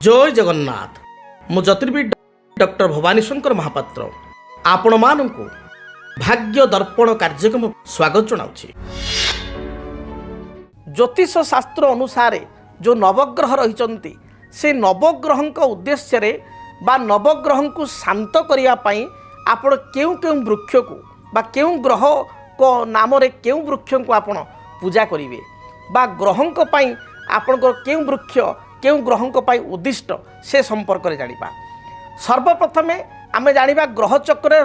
जय जगन्नाथ मु ज्योतिर्विद डॉक्टर भवानी शंकर महापात्र आपण मानू भाग्य दर्पण कार्यक्रम स्वागत जनाऊँगी। ज्योतिष शास्त्र अनुसार जो नवग्रह रही से नवग्रह उद्देश्य बा नवग्रह को शांत करने आपण केउ केउ वृक्ष को बा केउ ग्रह को नाम रे केउ वृक्ष को आपण पूजा करिवे बा ग्रह आपणकर केउ वृक्ष केउ ग्रह उद्दिष्ट से संपर्क में जानिबा। सर्वप्रथमे आमे जानिबा ग्रह चक्र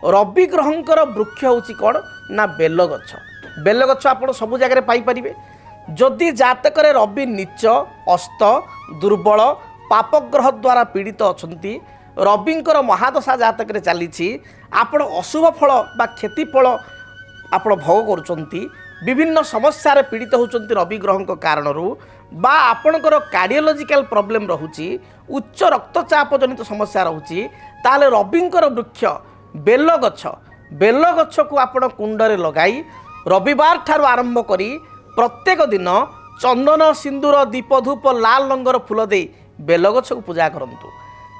रवि ग्रहंकर वृक्ष होची कौन ना बेलगछ। बेलगछ आपण सब जगह पाई परिबे। जदि जातक रवि नीच अस्त दुर्बल पापग्रह द्वारा पीड़ित अछंती रविंकर महादशा जातक चली आपण अशुभ फल बा क्षति फल आपण भोग करुचंती विभिन्न समस्या पीड़ित होचंती रवि ग्रह कारण बा आपणकर कार्डियोलॉजिकल प्रॉब्लम रहुची उच्च रक्तचाप जनित समस्या रहुची ताले रविंकर वृक्ष बेलगछ को आपण कुंडरे लगाई रविवार ठार आरंभ करी प्रत्येक दिन चंदन सिंदूर दीप धूप लाल रंगर फूल दे बेलगछ को पूजा करंतु।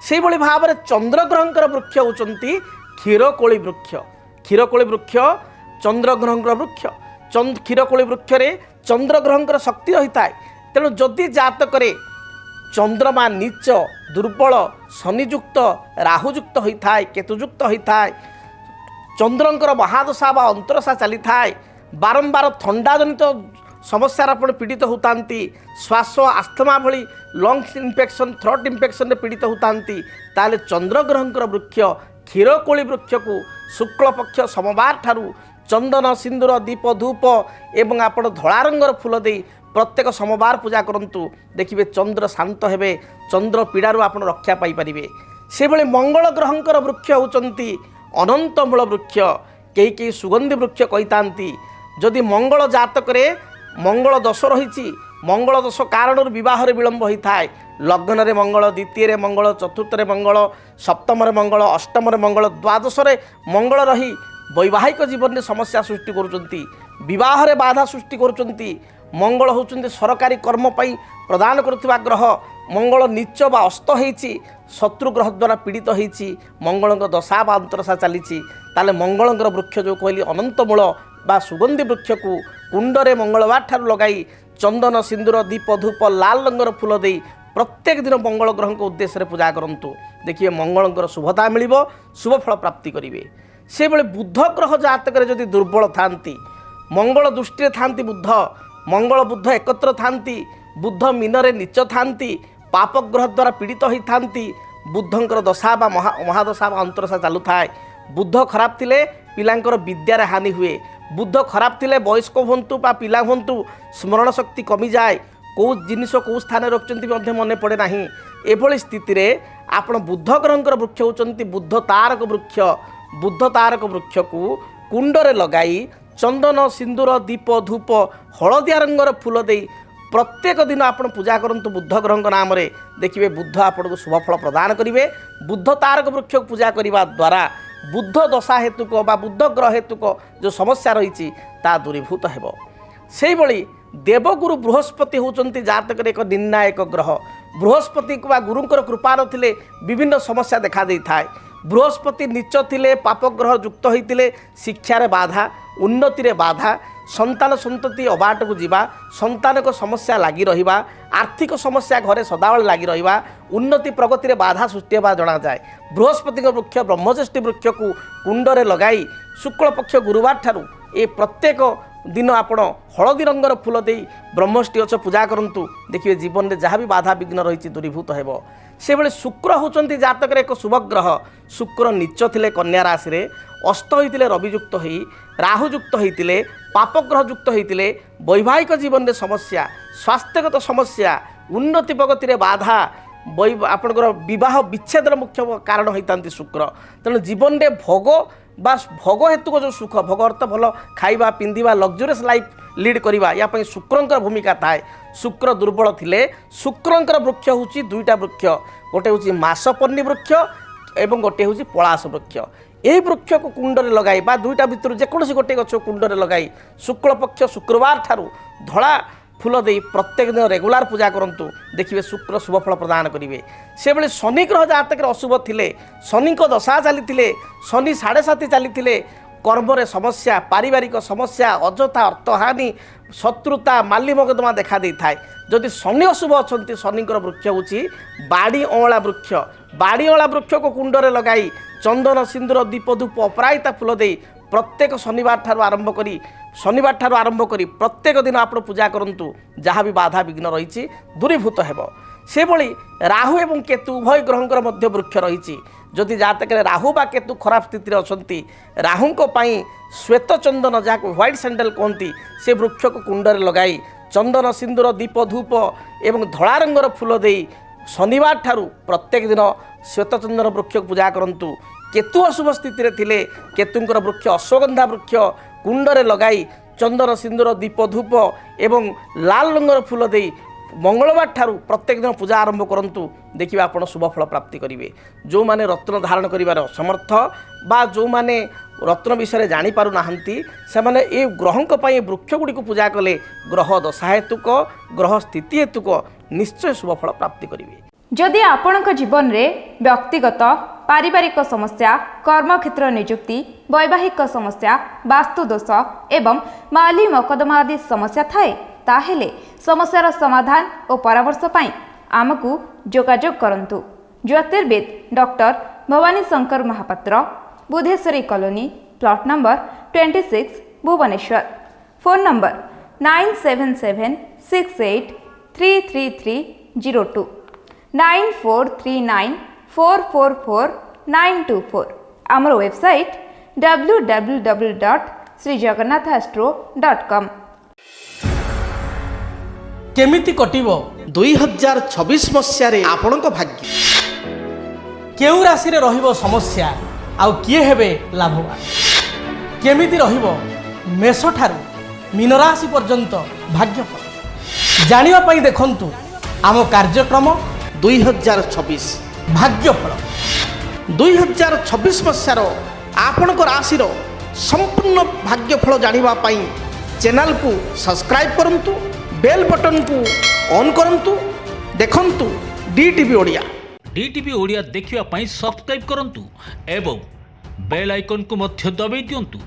से भली भाव में चंद्रग्रहंकर वृक्ष होचंती क्षीरकोली वृक्ष चंद्रग्रहंकर वृक्ष क्षीरकोली वृक्ष रे चंद्रग्रहंकर शक्ति रही था। तेणु जदि जातक चंद्रमा नीच दुर्बल शनियुक्त राहुयुक्त होता है केतुयुक्त होता है चंद्रंकर महादशा बा अंतरशा चली थाए बारंबार थंडा जनित समस्या आपण पीड़ित होता श्वास आस्थमा भली लंग्स इन्फेक्शन थ्रोट इन्फेक्शन पीड़ित होता ताले चंद्रग्रहंकर वृक्ष क्षीरकोली वृक्ष को शुक्ल पक्ष सोमवार ठारू चंदन सिंदूर दीप धूप एवं आपण धला रंगर फूल दे प्रत्येक सोमवार पूजा करंतु। देखिए चंद्र शांत हेबे चंद्र पीड़ारू आपण रक्षा पाई परिबे। से भली मंगल ग्रहंकर वृक्ष होचंती अनंतमूल वृक्ष कई सुगंधी वृक्ष कहीतांती। जदि मंगल जातक मंगल दोष रही मंगल दोष कारण विवाह विलंब होता है लग्न रे मंगल द्वितीय मंगल चतुर्थ मंगल सप्तम मंगल अष्टम मंगल द्वादश मंगल रही वैवाहिक जीवन में समस्या सृष्टि करुचंती विवाह रे बाधा सृष्टि करुचंती। मंगल होचंती सरकारी कर्म पई प्रदान करुवा ग्रह मंगल नीच बा अस्त होईची शत्रु ग्रह द्वारा पीड़ित होईची मंगल दशा बा अंतरशा चली ताले मंगल वृक्ष जो कहली अनंतमूल बा सुगंधी वृक्ष को कुंडरे मंगलवार ठार लगाई चंदन सिंदूर दीप धूप लाल रंगर फूल दे प्रत्येक दिन मंगल ग्रह को उद्देश्य पूजा करंतु। देखिए मंगल शुभता मिल शुभ फल प्राप्ति करेंगे। से बेले बुध ग्रह जातक जदि दुर्बल थांती मंगल दृष्टि थांती बुध मंगल बुध एकत्र थांती बुध मीनरे नीच थांती पापग्रह द्वारा पीड़ित होता बुधंकर दशा बा महादशा बा अंतरशा चालू थाए बुध खराब थिले पिलांकर विद्यार हानि हुए बुध खराब थिले वयस्क हूँ बा पिला हूँ स्मरण शक्ति कमी जाए कौ जिनिस कौ स्थान रखिंट मन पड़े ना एभली स्थिति आपण बुध ग्रहंकर वृक्ष होचंती बुध तारक वृक्ष को कुंडरे लगाई चंदन सिंदूर दीप धूप हलदिया रंगर फूल दे प्रत्येक दिन आपण पूजा करंतु बुध ग्रह नाम रे। देखिए बुध आपको शुभ फल प्रदान करेंगे। बुध तारक वृक्ष को पूजा करने द्वारा बुध दशा हेतुक बा बुध ग्रह हेतुक जो समस्या रही दूरीभूत हेब। से भली देवगुरु बृहस्पति होचंती जातक एक निर्णायक ग्रह बृहस्पति को गुरुंकर कृपा नथिले विभिन्न समस्या देखा दे थाए। बृहस्पति नीच थिले पापग्रह युक्त होते शिक्षार बाधा उन्नति रे बाधा संतान संतति अबाट को जीवा संतान को समस्या लगी रहिबा आर्थिक समस्या घरे सदाबले लगी रहिबा उन्नति प्रगति रे बाधा सृष्टि होगा जना जाए। बृहस्पति वृक्ष ब्रह्मज्येष्ठी वृक्ष को कुंडरे लगाई शुक्ल पक्ष गुरुवार ठारू ए प्रत्येक दिन आपण हलदी रंगर फूल दे ब्रह्मष्टि अच पूजा करंतु। देखिए जीवन में जहाँ भी बाधा विघ्न रही दूरीभूत हेब। से बेले शुक्र होचंती जातक एक शुभ ग्रह शुक्र नीच थिले कन्या राशि रे अस्त होइतिले रवियुक्त होई राहुयुक्त होइतिले पापग्रह युक्त होइतिले वैवाहिक जीवन में समस्या स्वास्थ्यगत समस्या उन्नति प्रगति रे बाधा आपणकर विवाह विच्छेदर मुख्य कारण होता शुक्र। तेणु जीवन में भोग बा भोग हेतुक जो सुख भोग अर्थ भल खाइबा पिंधिबा लग्जरियस लाइफ लीड करवा या शुक्रंकर भूमिका थाए। शुक्र दुर्बल थिले शुक्रंकर वृक्ष होची दुईटा वृक्ष गोटे होची मासपन्नी वृक्ष एवं गोटे होची पलाश वृक्ष। यही वृक्ष को कुंडरे लगाई दुईटा भितर जेकोसी गोटे गछ कुंडरे लगाई शुक्ल पक्ष शुक्रवार ठारू धला फूल दे प्रत्येक दिन रेगुलार पूजा करंतु देखिए शुक्र शुभ फल प्रदान करेंगे से भली शनि ग्रह जातक अशुभ थिले शनि को दशा चली शनि 7.5 चली कर्म समस्या पारिवारिक समस्या अजथा अर्थहानि शत्रुता माली मकदमा देखा दे थाए जदि शनि अशुभ अच्छा शनि वृक्ष हूँ बाड़ी अँला वृक्ष को कुंडरे लगाई चंदन सिंदूर दीप धूप अपराजिता फूल दे प्रत्येक शनिवार आरंभ करी प्रत्येक दिन आप पूजा करंतु जहाँ भी बाधा विघ्न रही दूरीभूत हेब से भली राहु एवं केतु उभय ग्रहंकर मध्य वृक्ष रही जदि जातक राहु बा केतु खराब स्थिति अच्छी राहु श्वेत चंदन जहाँ व्हाइट सैंडल कहती से वृक्ष को कुंडरे लगाई चंदन सिंदूर दीप धूप एवं धला रंगर फूल दे शनिवार ठारू प्रत्येक दिन श्वेत चंदन वृक्ष को पूजा करंतु केतु अशुभ स्थिति थिले केतुंकर वृक्ष अश्वगंधा वृक्ष कुंडरे लगाई चंदन सिंदूर दीप धूप एवं लाल रंगर फूल दे मंगलवार ठारू प्रत्येक दिन पूजा आरंभ करंतु देखिए आप शुभ फल प्राप्ति करेंगे जो माने रत्न धारण करिवार असमर्थ बा जो माने रत्न विषय जानी पारु नाहंती से माने ए ग्रहंक पई वृक्ष गुडी को पूजा कले ग्रह दशा हेतुक ग्रह स्थिति हेतुक निश्चय शुभ फल प्राप्ति करेंगे। जदि आपणक जीवन में व्यक्तिगत पारिवारिक समस्या कर्मक्षेत्र नियुक्ति वैवाहिक समस्या वास्तुदोष एवं माली मकदमा आदि समस्या थाए ताहेले समस्यार समाधान और परामर्श पाई आमकु जोगाजोग करंतु। ज्योतिर्विद doctor Bhabani Shankar Mahapatra Budheswari colony plot number 26 Bhubaneswar. Phone number 9776833302 9439444924 आमर वेबसाइट www.srijagannathastro.com। केमिति कटिबो 2026 मसीह आपणक भाग्य केउ राशि रे रहिबो समस्या आउ किए हेबे लाभवान केमिति रहिबो मेष ठारू मीन राशि पर्यंत भाग्यफल जानिबा पई देखंतु आम कार्यक्रम 2026 भाग्यफल 2026 मसीह आपणक राशि संपूर्ण भाग्यफल जानिबा पई चैनल को सब्सक्राइब करंतु बेल बटन को ऑन करंतु देखंतु डीटीवी ओडिया। डीटीवी ओडिया देखिवा पई सब्सक्राइब करंतु एवं बेल आइकन को मध्य दबाई दियंतु।